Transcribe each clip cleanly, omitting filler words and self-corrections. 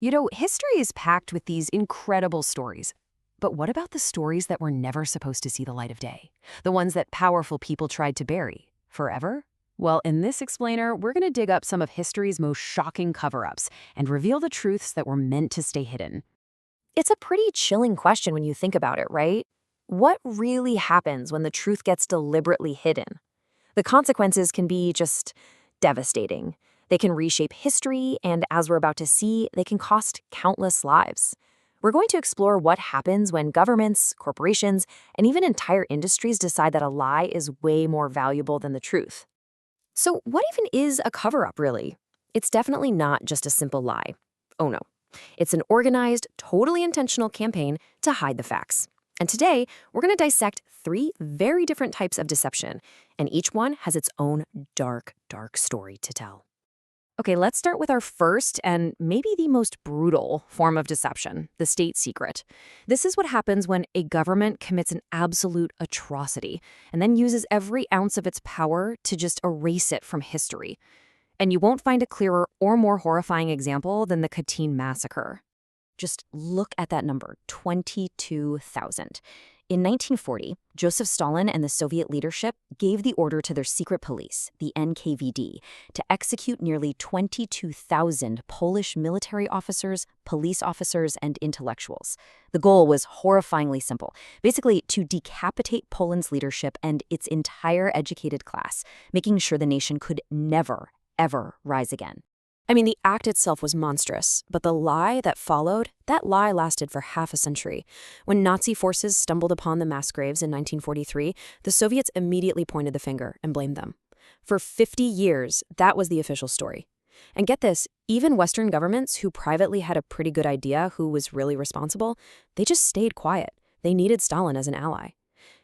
History is packed with these incredible stories. But what about the stories that were never supposed to see the light of day? The ones that powerful people tried to bury forever? Well, in this explainer, we're going to dig up some of history's most shocking cover-ups and reveal the truths that were meant to stay hidden. It's a pretty chilling question when you think about it, right? What really happens when the truth gets deliberately hidden? The consequences can be just devastating. They can reshape history, and as we're about to see, they can cost countless lives. We're going to explore what happens when governments, corporations, and even entire industries decide that a lie is way more valuable than the truth. So, what even is a cover up, really? It's definitely not just a simple lie. Oh no. It's an organized, totally intentional campaign to hide the facts. And today, we're going to dissect three very different types of deception, and each one has its own dark, dark story to tell. Okay, let's start with our first and maybe the most brutal form of deception, the state secret. This is what happens when a government commits an absolute atrocity and then uses every ounce of its power to just erase it from history. And you won't find a clearer or more horrifying example than the Katyn massacre. Just look at that number, 22,000. In 1940, Joseph Stalin and the Soviet leadership gave the order to their secret police, the NKVD, to execute nearly 22,000 Polish military officers, police officers, and intellectuals. The goal was horrifyingly simple, basically to decapitate Poland's leadership and its entire educated class, making sure the nation could never, ever rise again. I mean, the act itself was monstrous, but the lie that followed, that lie lasted for half a century. When Nazi forces stumbled upon the mass graves in 1943, the Soviets immediately pointed the finger and blamed them. For 50 years, that was the official story. And get this, even Western governments who privately had a pretty good idea who was really responsible, they just stayed quiet. They needed Stalin as an ally.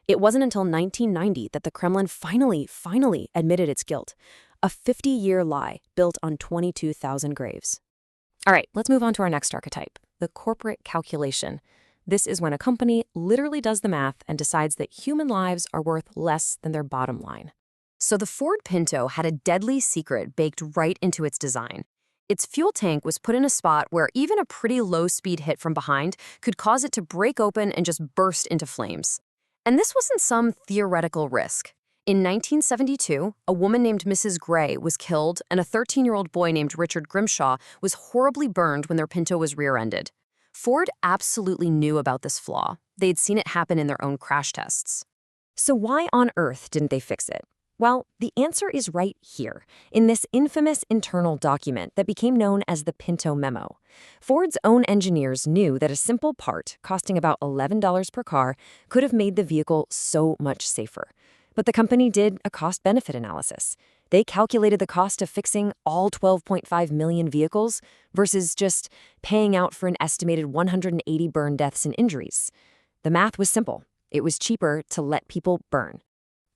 It wasn't until 1990 that the Kremlin finally admitted its guilt. A 50-year lie built on 22,000 graves. All right, let's move on to our next archetype, the corporate calculation. This is when a company literally does the math and decides that human lives are worth less than their bottom line. So the Ford Pinto had a deadly secret baked right into its design. Its fuel tank was put in a spot where even a pretty low-speed hit from behind could cause it to break open and just burst into flames. And this wasn't some theoretical risk. In 1972, a woman named Mrs. Gray was killed, and a 13-year-old boy named Richard Grimshaw was horribly burned when their Pinto was rear-ended. Ford absolutely knew about this flaw. They'd seen it happen in their own crash tests. So why on earth didn't they fix it? Well, the answer is right here, in this infamous internal document that became known as the Pinto Memo. Ford's own engineers knew that a simple part, costing about $11 per car, could have made the vehicle so much safer. But the company did a cost-benefit analysis. They calculated the cost of fixing all 12.5 million vehicles versus just paying out for an estimated 180 burn deaths and injuries. The math was simple. It was cheaper to let people burn.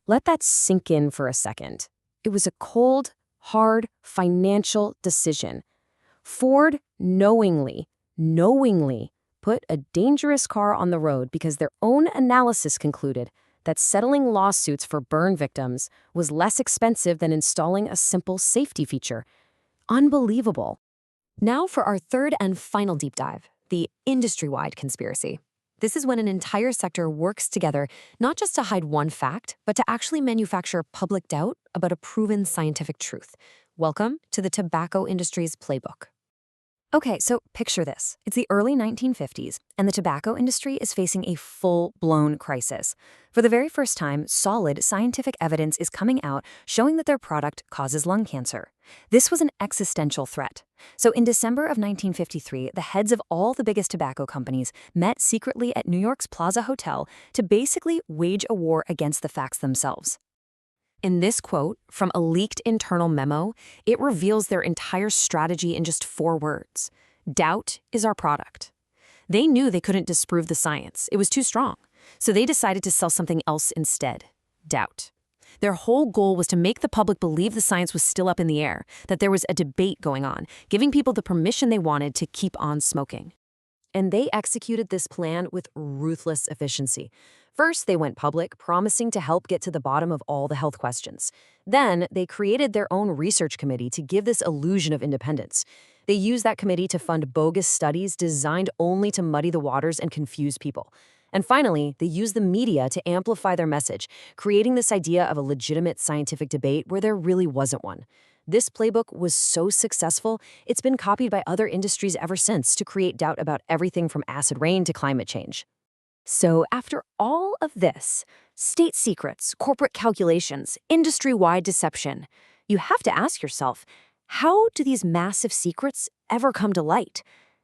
Let that sink in for a second. It was a cold, hard, financial decision. Ford knowingly put a dangerous car on the road because their own analysis concluded that settling lawsuits for burn victims was less expensive than installing a simple safety feature. Unbelievable. Now for our third and final deep dive, the industry-wide conspiracy. This is when an entire sector works together not just to hide one fact, but to actually manufacture public doubt about a proven scientific truth. Welcome to the tobacco industry's playbook. Okay, so picture this. It's the early 1950s, and the tobacco industry is facing a full-blown crisis. For the very first time, solid scientific evidence is coming out showing that their product causes lung cancer. This was an existential threat. So in December of 1953, the heads of all the biggest tobacco companies met secretly at New York's Plaza Hotel to basically wage a war against the facts themselves. In this quote from a leaked internal memo, it reveals their entire strategy in just 4 words. Doubt is our product. They knew they couldn't disprove the science. It was too strong. So they decided to sell something else instead. Doubt. Their whole goal was to make the public believe the science was still up in the air, that there was a debate going on, giving people the permission they wanted to keep on smoking. And they executed this plan with ruthless efficiency. First, they went public, promising to help get to the bottom of all the health questions. Then, they created their own research committee to give this illusion of independence. They use that committee to fund bogus studies designed only to muddy the waters and confuse people. And finally, they use the media to amplify their message, creating this idea of a legitimate scientific debate where there really wasn't one. This playbook was so successful, it's been copied by other industries ever since to create doubt about everything from acid rain to climate change. So after all of this, state secrets, corporate calculations, industry-wide deception, you have to ask yourself, how do these massive secrets ever come to light?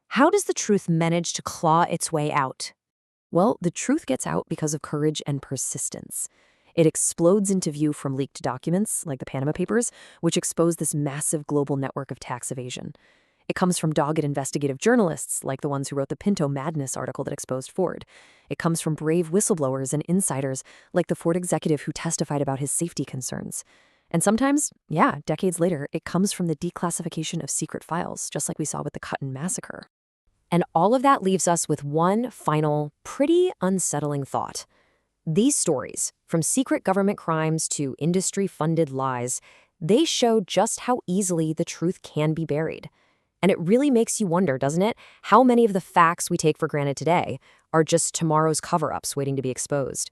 How does the truth manage to claw its way out? Well, the truth gets out because of courage and persistence. It explodes into view from leaked documents, like the Panama Papers, which expose this massive global network of tax evasion. It comes from dogged investigative journalists, like the ones who wrote the Pinto madness article that exposed Ford. It comes from brave whistleblowers and insiders, like the Ford executive who testified about his safety concerns. And sometimes, decades later, it comes from the declassification of secret files, just like we saw with the Katyn massacre. And all of that leaves us with one final, pretty unsettling thought. These stories, from secret government crimes to industry-funded lies, they show just how easily the truth can be buried. And it really makes you wonder, doesn't it, how many of the facts we take for granted today are just tomorrow's cover-ups waiting to be exposed.